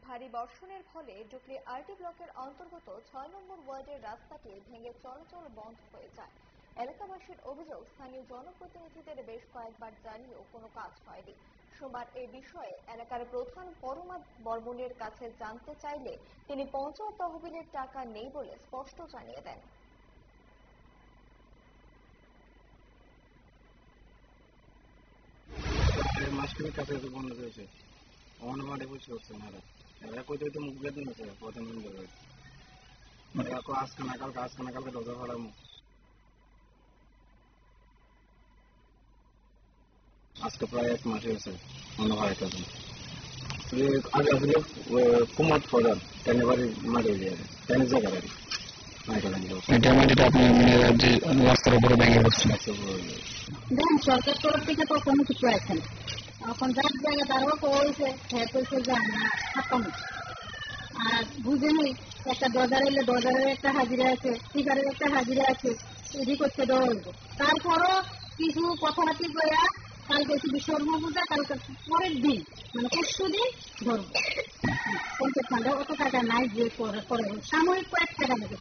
ভারী বর্ষণের ফলে ডুকলি আরটি ব্লকের অন্তর্গত ৬ নম্বর ওয়ার্ডের রাস্তাটি ভেঙে চলাচল বন্ধ হয়ে যায়। এলাকাবাসীর অভিযোগ, স্থানীয় জনপ্রতিনিধিদের বেশ কয়েকবার জানিয়েও কোনো কাজ হয়নি। সোমবার এ বিষয়ে এলাকার প্রধান পরমাদ বর্মনের কাছে জানতে চাইলে তিনি পঞ্চায়েত তহবিলের টাকা নেই বলে স্পষ্ট জানিয়ে দেন। অঙ্গনবাড়ি বুঝতে পারছে না, এরা কোথায় তো মুখ বেঁধে নিয়েছে প্রথম দিন ধরে। আজকে না কালকে রোজা ফেলাম, আজকে প্রায় 1 মাস হয়েছে অঙ্গনবাড়ির কাছে। আগে আসলে কুমত ফদার টেনে বাড়ি মারি দিয়ে টেনে জায়গায় রাস্তার উপরে ভেঙে পড়ছে। দেখেন, সরকার তরফ থেকে তো কোনো কিছু আছে না। এখন যার জায়গা তারও কইছে, হ্যাঁ কইছে যে আমরা থাকতাম। আর বুঝেনি, একটা দরজার এলে দরজারের একটা হাজিরা আছে, স্পিকারের একটা হাজিরা আছে, এদিক করতে দেওয়া হইব। তারপরও কিছু কথাবার্তি কইয়া কালকে শুধু সর্বপূজা, কালকে পরের দিন মানে পরশু দিন ধরবো। পঞ্চায়েত ফান্ডে অত টাকা নাই যে করে সাময়িক কয়েক টাকা নেবে।